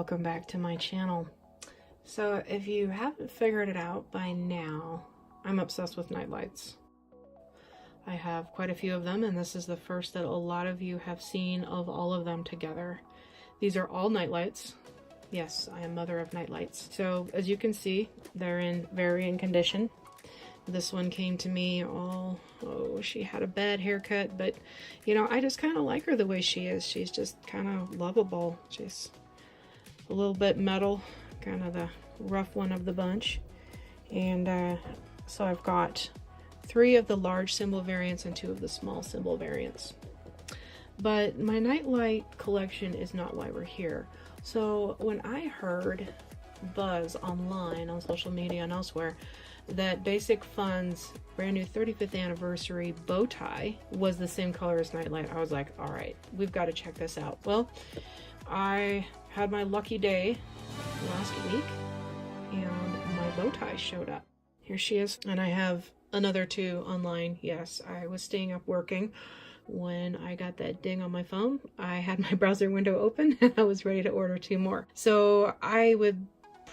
welcome back to my channel. So if you haven't figured it out by now, I'm obsessed with Nightlights. I have quite a few of them, and this is the first that a lot of you have seen of all of them together. These are all Nightlights. Yes, I am mother of Nightlights. So as you can see, they're in varying condition. This one came to me she had a bad haircut, but you know, I just kind of like her the way she is. She's just kind of lovable. She's a little bit metal, kind of the rough one of the bunch. And so I've got 3 of the large symbol variants and 2 of the small symbol variants. But my Nightlight collection is not why we're here. So when I heard buzz online, on social media and elsewhere, that Basic Fun's brand new 35th anniversary bow tie was the same color as Nightlight, I was like, all right, we've got to check this out. Well, I had my lucky day last week and my bow tie showed up. Here she is, and I have another 2 online. Yes, I was staying up working when I got that ding on my phone. I had my browser window open and I was ready to order 2 more. So I would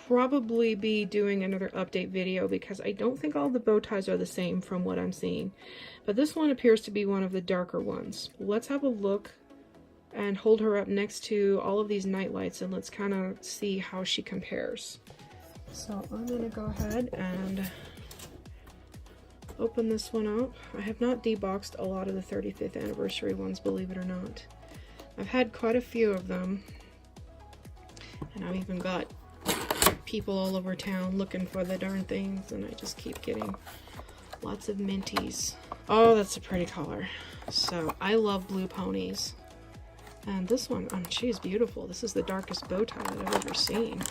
probably be doing another update video because I don't think all the bow ties are the same from what I'm seeing. But this one appears to be one of the darker ones. Let's have a look and hold her up next to all of these Nightlights and let's kind of see how she compares. So I'm gonna go ahead and open this one up. I have not deboxed a lot of the 35th anniversary ones, believe it or not. I've had quite a few of them, and I've even got people all over town looking for the darn things, and I just keep getting lots of minties. Oh, that's a pretty color. So I love blue ponies, and this one, she's beautiful. This is the darkest bow tie that I've ever seen.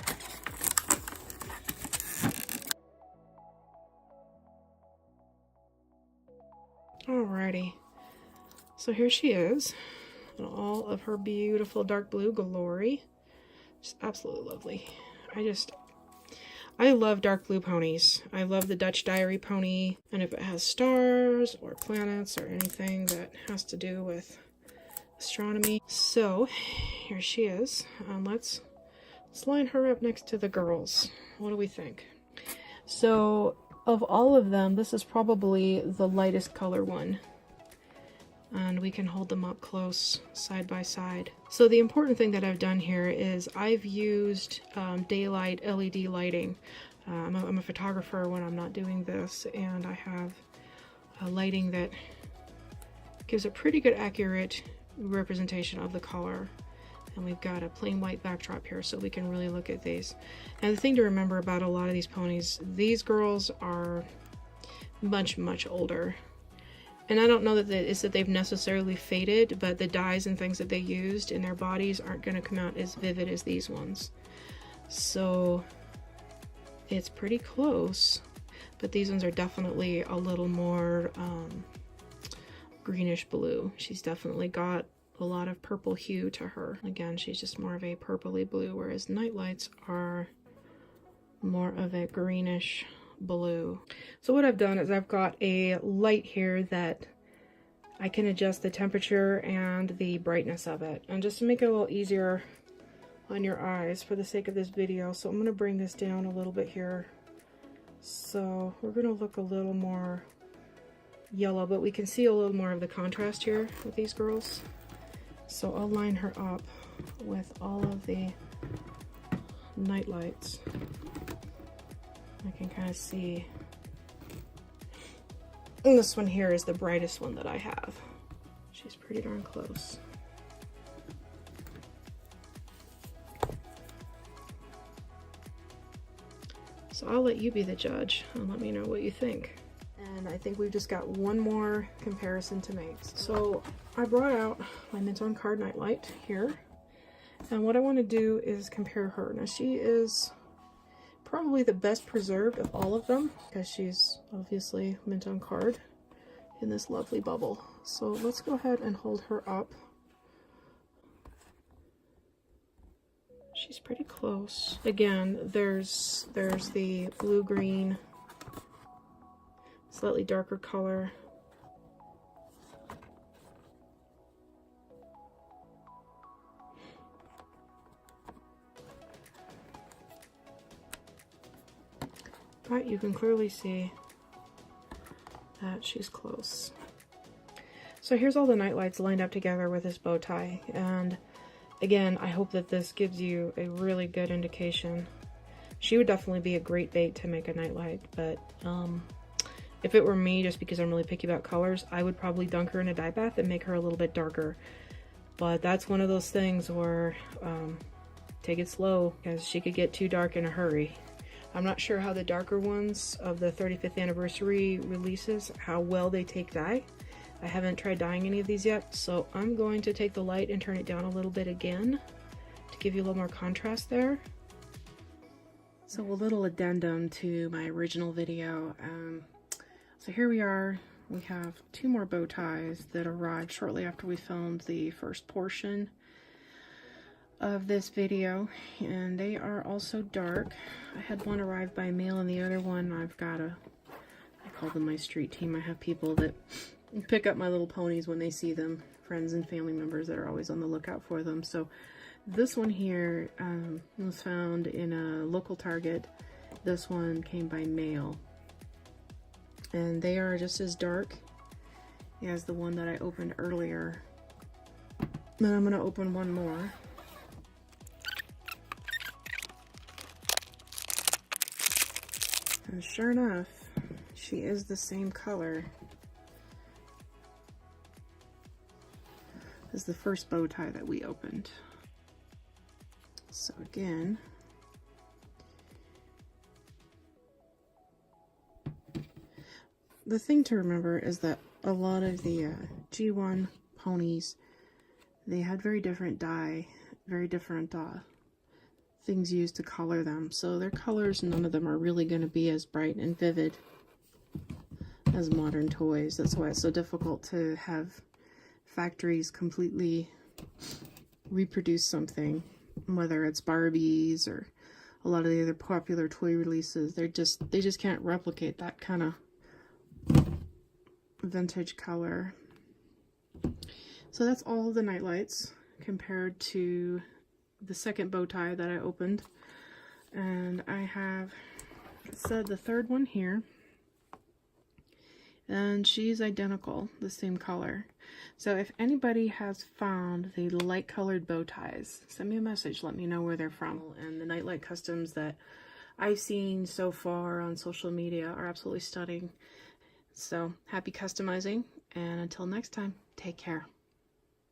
Alrighty, so here she is in all of her beautiful dark blue glory. Just absolutely lovely. I love dark blue ponies. I love the Dutch Diary pony, and if it has stars or planets or anything that has to do with astronomy. So here she is. Let's line her up next to the girls. What do we think? So of all of them, this is probably the lightest color one. And we can hold them up close, side by side. So the important thing that I've done here is I've used daylight LED lighting. I'm a photographer when I'm not doing this, and I have a lighting that gives a pretty good accurate representation of the color. And we've got a plain white backdrop here so we can really look at these. And the thing to remember about a lot of these ponies, these girls are much, much older. And I don't know that it's that they've necessarily faded, but the dyes and things that they used in their bodies aren't going to come out as vivid as these ones. So it's pretty close, but these ones are definitely a little more greenish blue. She's definitely got a lot of purple hue to her. Again, she's just more of a purpley blue, whereas Nightlights are more of a greenish blue. So what I've done is I've got a light here that I can adjust the temperature and the brightness of it, and just to make it a little easier on your eyes for the sake of this video, so I'm going to bring this down a little bit here. So we're going to look a little more yellow, but we can see a little more of the contrast here with these girls. So I'll line her up with all of the Nightlights. I can kind of see. And this one here is the brightest one that I have. She's pretty darn close. So I'll let you be the judge and let me know what you think. And I think we've just got one more comparison to make. So I brought out my mint on card Nightlight here. And what I want to do is compare her. Now she is probably the best preserved of all of them because she's obviously mint on card in this lovely bubble. So let's go ahead and hold her up. She's pretty close. Again, there's the blue-green, slightly darker color. but you can clearly see that she's close. So here's all the Nightlights lined up together with this bow tie, and again, I hope that this gives you a really good indication. She would definitely be a great bait to make a Nightlight, but if it were me, just because I'm really picky about colors, I would probably dunk her in a dye bath and make her a little bit darker. But that's one of those things where take it slow, because she could get too dark in a hurry. I'm not sure how the darker ones of the 35th anniversary releases, how well they take dye. I haven't tried dyeing any of these yet, so I'm going to take the light and turn it down a little bit again to give you a little more contrast there. So a little addendum to my original video. So here we are. We have 2 more bow ties that arrived shortly after we filmed the first portion of this video, and they are also dark. I had one arrive by mail, and the other one I've got I call them my street team. I have people that pick up my little ponies when they see them, friends and family members that are always on the lookout for them. So this one here was found in a local Target. This one came by mail, and they are just as dark as the one that I opened earlier. Then I'm going to open one more. And sure enough, she is the same color as the first bow tie that we opened. So again, the thing to remember is that a lot of the G1 ponies, they had very different dye, very different things used to color them. So their colors, none of them are really going to be as bright and vivid as modern toys. That's why it's so difficult to have factories completely reproduce something, whether it's Barbies or a lot of the other popular toy releases. They just can't replicate that kind of vintage color. So that's all the Nightlights compared to the second bow tie that I opened. And I have said the third one here, and she's identical, the same color. So if anybody has found the light colored bow ties, send me a message, let me know where they're from. And the Nightlight customs that I've seen so far on social media are absolutely stunning. So happy customizing, and until next time, take care.